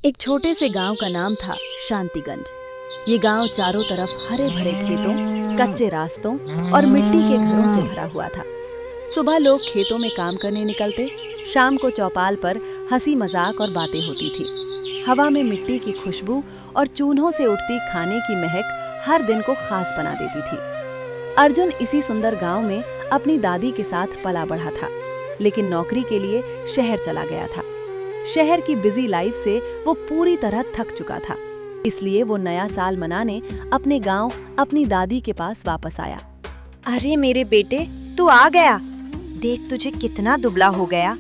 एक छोटे से गांव का नाम था शांतिगंज। ये गांव चारों तरफ हरे भरे खेतों, कच्चे रास्तों और मिट्टी के घरों से भरा हुआ था। सुबह लोग खेतों में काम करने निकलते, शाम को चौपाल पर हंसी मजाक और बातें होती थी। हवा में मिट्टी की खुशबू और चूल्हों से उठती खाने की महक हर दिन को खास बना देती थी। अर्जुन इसी सुंदर गांव में अपनी दादी के साथ पला बढ़ा था, लेकिन नौकरी के लिए शहर चला गया था। शहर की बिजी लाइफ से वो पूरी तरह थक चुका था, इसलिए वो नया साल मनाने अपने गांव अपनी दादी के पास वापस आया। अरे मेरे बेटे, तू आ गया। देख तुझे कितना दुबला हो गया।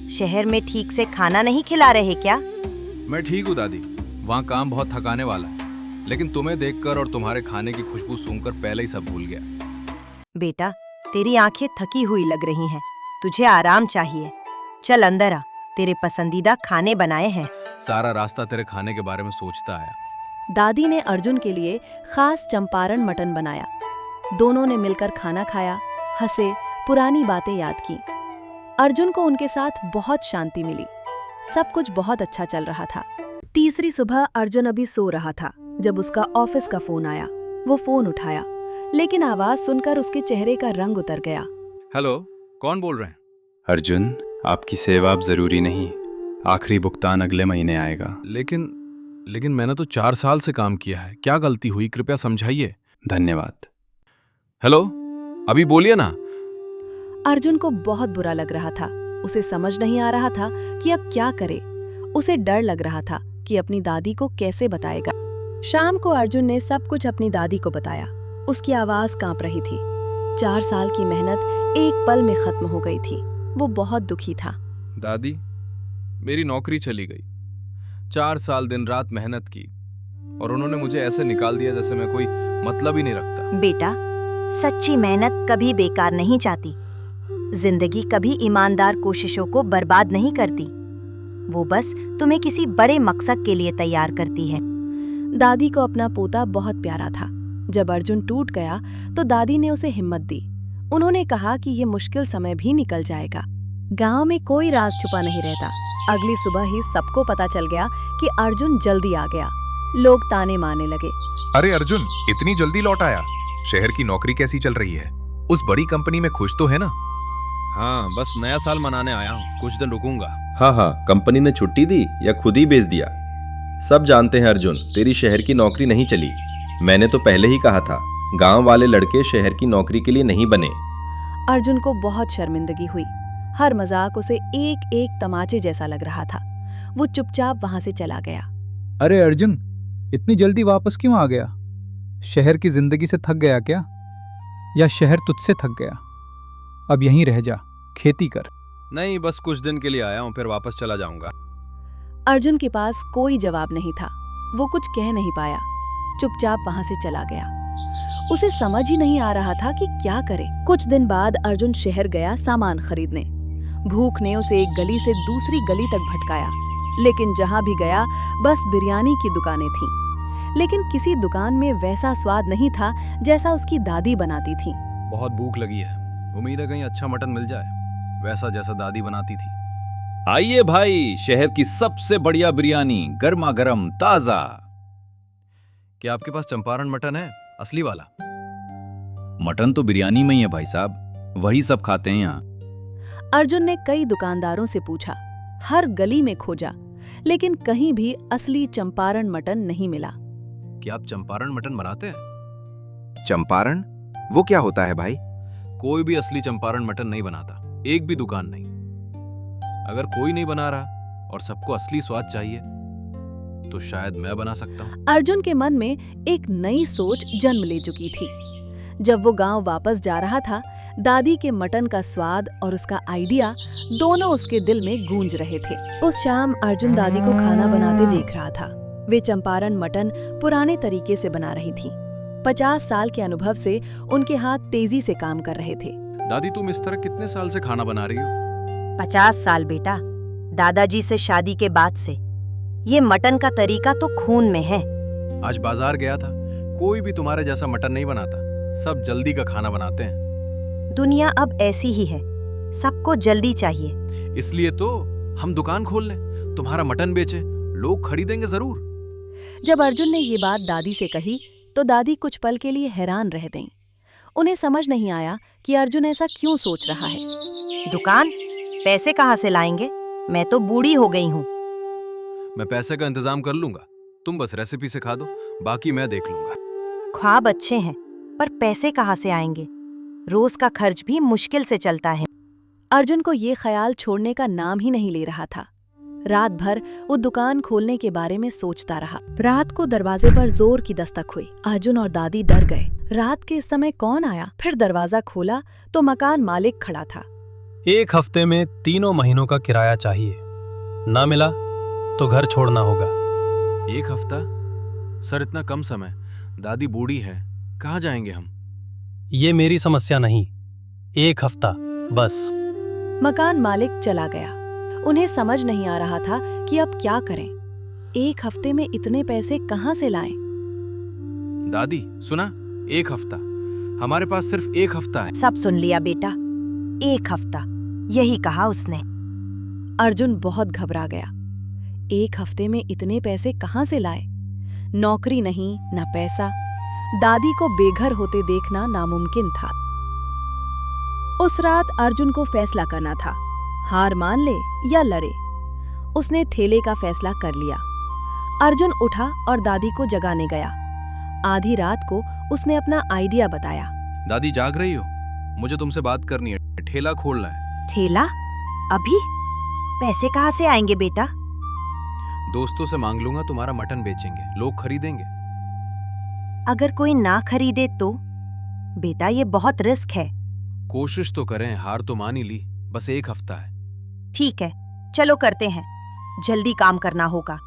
शहर में ठीक से खाना नहीं खिला रहे क्या? मैं ठीक हूँ दादी, वहाँ काम बहुत थकाने वाला है, लेकिन तुम्हें देखकर और तुम्हारे खाने की खुशबू सूंघकर पहले ही सब भूल गया। बेटा, तेरी आंखें थकी हुई लग रही हैं। तुझे आराम चाहिए। चल अंदर आ, तेरे पसंदीदा खाने बनाए हैं। सारा रास्ता तेरे खाने के बारे में सोचता आया। दादी ने अर्जुन के लिए खास चंपारण मटन बनाया। दोनों ने मिलकर खाना खाया, हंसे, पुरानी बातें याद की। अर्जुन को उनके साथ बहुत शांति मिली। सब कुछ बहुत अच्छा चल रहा था। तीसरी सुबह अर्जुन अभी सो रहा था जब उसका ऑफिस का फोन आया। वो फोन उठाया, लेकिन आवाज सुनकर उसके चेहरे का रंग उतर गया। हेलो, कौन बोल रहे हैं? अर्जुन, आपकी सेवा अब जरूरी नहीं। आखिरी भुगतान अगले महीने आएगा। लेकिन मैंने तो 4 साल से काम किया है। क्या गलती हुई, कृपया समझाइए। धन्यवाद। हेलो, अभी बोलिए ना। अर्जुन को बहुत बुरा लग रहा था। उसे समझ नहीं आ रहा था कि अब क्या करे। उसे डर लग रहा था कि अपनी दादी को कैसे बताएगा। शाम को अर्जुन ने सब कुछ अपनी दादी को बताया। उसकी आवाज कांप रही थी। 4 साल की मेहनत एक पल में खत्म हो गई थी। वो बहुत दुखी था। दादी, मेरी नौकरी चली गई। 4 साल दिन रात मेहनत की और उन्होंने मुझे ऐसे निकाल दिया जैसे मैं कोई मतलब ही नहीं रखता। बेटा, सच्ची मेहनत कभी बेकार नहीं जाती। जिंदगी कभी ईमानदार कोशिशों को बर्बाद नहीं करती। वो बस तुम्हें किसी बड़े मकसद के लिए तैयार करती है। दादी को अपना पोता बहुत प्यारा था। जब अर्जुन टूट गया तो दादी ने उसे हिम्मत दी। उन्होंने कहा कि ये मुश्किल समय भी निकल जाएगा। गांव में कोई राज छुपा नहीं रहता। अगली सुबह ही सबको पता चल गया कि अर्जुन जल्दी आ गया। लोग ताने मारने लगे। अरे अर्जुन, इतनी जल्दी लौट आया। शहर की नौकरी कैसी चल रही है? उस बड़ी कंपनी में खुश तो है ना? हाँ, बस नया साल मनाने आया हूँ, कुछ दिन रुकूंगा। हाँ, कंपनी ने छुट्टी दी या खुद ही बेच दिया? सब जानते हैं अर्जुन, तेरी शहर की नौकरी नहीं चली। मैंने तो पहले ही कहा था, गांव वाले लड़के शहर की नौकरी के लिए नहीं बने। अर्जुन को बहुत शर्मिंदगी हुई। हर मजाक उसे एक एक तमाचे जैसा लग रहा था। वो चुपचाप वहां से चला गया। अरे अर्जुन, इतनी जल्दी वापस क्यों आ गया? शहर की जिंदगी से थक गया क्या? या शहर तुझसे थक गया? अब यहीं रह जा, खेती कर। नहीं, बस कुछ दिन के लिए आया हूँ, फिर वापस चला जाऊंगा। अर्जुन के पास कोई जवाब नहीं था। वो कुछ कह नहीं पाया, चुपचाप वहां से चला गया। उसे समझ ही नहीं आ रहा था कि क्या करे। कुछ दिन बाद अर्जुन शहर गया सामान खरीदने। भूख ने उसे एक गली से दूसरी गली तक भटकाया, लेकिन जहां भी गया बस बिरयानी की दुकानें थीं। लेकिन किसी दुकान में वैसा स्वाद नहीं था जैसा उसकी दादी बनाती थी। बहुत भूख लगी है, उम्मीद है कहीं अच्छा मटन मिल जाए, वैसा जैसा दादी बनाती थी। आइए भाई, शहर की सबसे बढ़िया बिरयानी, गर्मा गर्म, ताजा। क्या आपके पास चंपारण मटन है, असली वाला? मटन तो बिरयानी में ही है भाई साहब, वही सब खाते हैं यहाँ। अर्जुन ने कई दुकानदारों से पूछा, हर गली में खोजा, लेकिन कहीं भी असली चंपारण मटन नहीं मिला। क्या आप चंपारण मटन बनाते हैं? चंपारण? वो क्या होता है भाई? कोई भी असली चंपारण मटन नहीं बनाता, एक भी दुकान नहीं। अगर कोई नहीं बना रहा और सबको असली स्वाद चाहिए तो शायद मैं बना सकता हूँ। अर्जुन के मन में एक नई सोच जन्म ले चुकी थी। जब वो गांव वापस जा रहा था, दादी के मटन का स्वाद और उसका आइडिया दोनों उसके दिल में गूंज रहे थे। उस शाम अर्जुन दादी को खाना बनाते देख रहा था। वे चंपारण मटन पुराने तरीके से बना रही थी। 50 साल के अनुभव से उनके हाथ तेजी से काम कर रहे थे। दादी, तुम इस तरह कितने साल से खाना बना रही हो? 50 साल बेटा, दादाजी से शादी के बाद से। ये मटन का तरीका तो खून में है। आज बाजार गया था, कोई भी तुम्हारे जैसा मटन नहीं बनाता, सब जल्दी का खाना बनाते हैं। दुनिया अब ऐसी ही है, सबको जल्दी चाहिए। इसलिए तो हम दुकान खोल लें, तुम्हारा मटन बेचे लोग खरीदेंगे जरूर। जब अर्जुन ने ये बात दादी से कही तो दादी कुछ पल के लिए हैरान रह गईं। उन्हें समझ नहीं आया कि अर्जुन ऐसा क्यों सोच रहा है। दुकान? पैसे कहाँ से लाएंगे? मैं तो बूढ़ी हो गई हूँ। मैं पैसे का इंतजाम कर लूंगा, तुम बस रेसिपी सिखा दो, बाकी मैं देख लूंगा। ख्वाब अच्छे हैं, पर पैसे कहाँ से आएंगे? रोज का खर्च भी मुश्किल से चलता है। अर्जुन को ये ख्याल छोड़ने का नाम ही नहीं ले रहा था। रात भर वो दुकान खोलने के बारे में सोचता रहा। रात को दरवाजे पर जोर की दस्तक हुई। अर्जुन और दादी डर गए। रात के इस समय कौन आया? फिर दरवाजा खोला तो मकान मालिक खड़ा था। 1 हफ्ते में 3 महीनों का किराया चाहिए, ना मिला तो घर छोड़ना होगा। 1 हफ्ता? सर इतना कम समय, दादी बूढ़ी है, कहाँ जाएंगे हम? ये मेरी समस्या नहीं, 1 हफ्ता बस। मकान मालिक चला गया। उन्हें समझ नहीं आ रहा था कि अब क्या करें। 1 हफ्ते में इतने पैसे कहाँ से लाएं? दादी सुना, 1 हफ्ता, हमारे पास सिर्फ 1 हफ्ता है। सब सुन लिया बेटा, 1 हफ्ता, यही कहा उसने। अर्जुन बहुत घबरा गया। 1 हफ्ते में इतने पैसे कहाँ से लाए? नौकरी नहीं, न पैसा। दादी को बेघर होते देखना नामुमकिन था। उस रात अर्जुन को फैसला करना था, हार मान ले या लड़े। उसने ठेले का फैसला कर लिया। अर्जुन उठा और दादी को जगाने गया। आधी रात को उसने अपना आइडिया बताया। दादी जाग रही हो? मुझे तुमसे बात करनी है, ठेला खोलना है। ठेला? अभी? पैसे कहाँ से आएंगे बेटा? दोस्तों से मांग लूंगा, तुम्हारा मटन बेचेंगे, लोग खरीदेंगे। अगर कोई ना खरीदे तो? बेटा ये बहुत रिस्क है। कोशिश तो करें, हार तो मान ही ली, बस 1 हफ्ता है। ठीक है, चलो करते हैं, जल्दी काम करना होगा।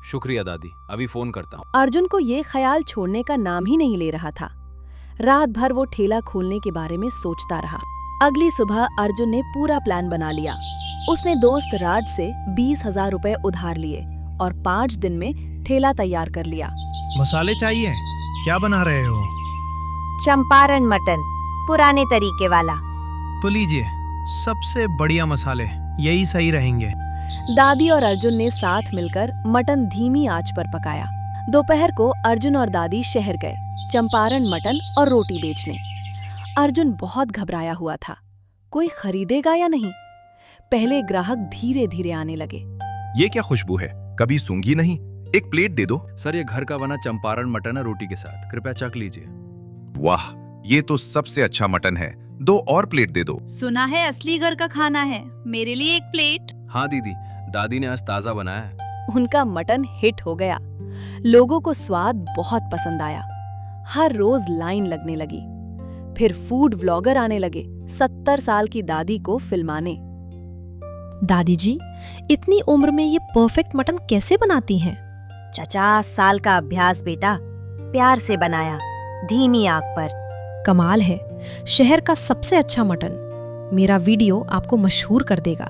शुक्रिया दादी, अभी फोन करता हूँ। अर्जुन को ये ख्याल छोड़ने का नाम ही नहीं ले रहा था। रात भर वो ठेला खोलने के बारे में सोचता रहा। अगली सुबह अर्जुन ने पूरा प्लान बना लिया। उसने दोस्त राज से 20,000 रुपए उधार लिए और 5 दिन में ठेला तैयार कर लिया। मसाले चाहिए? क्या बना रहे हो? चंपारण मटन, पुराने तरीके वाला। तो लीजिए, सबसे बढ़िया मसाले, यही सही रहेंगे। दादी और अर्जुन ने साथ मिलकर मटन धीमी आंच पर पकाया। दोपहर को अर्जुन और दादी शहर गए चंपारण मटन और रोटी बेचने। अर्जुन बहुत घबराया हुआ था, कोई खरीदेगा या नहीं। पहले ग्राहक धीरे धीरे आने लगे। ये क्या खुशबू है? कभी सूंघी नहीं, एक प्लेट दे दो। सर ये घर का बना चंपारण मटन है रोटी के साथ, कृपया चख लीजिए। वाह, ये तो सबसे अच्छा मटन है, 2 और प्लेट दे दो। सुना है असली घर का खाना है, मेरे लिए 1 प्लेट। हाँ दीदी, दादी ने आज ताजा बनाया है। उनका मटन हिट हो गया। लोगों को स्वाद बहुत पसंद आया। हर रोज लाइन लगने लगी। फिर फूड व्लॉगर आने लगे 70 साल की दादी को फिल्माने। दादी जी, इतनी उम्र में ये परफेक्ट मटन कैसे बनाती हैं? 50 साल का अभ्यास बेटा, प्यार से बनाया, धीमी आग पर। कमाल है, शहर का सबसे अच्छा मटन। मेरा वीडियो आपको मशहूर कर देगा।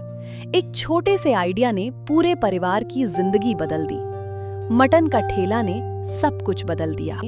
एक छोटे से आइडिया ने पूरे परिवार की जिंदगी बदल दी। मटन का ठेला ने सब कुछ बदल दिया।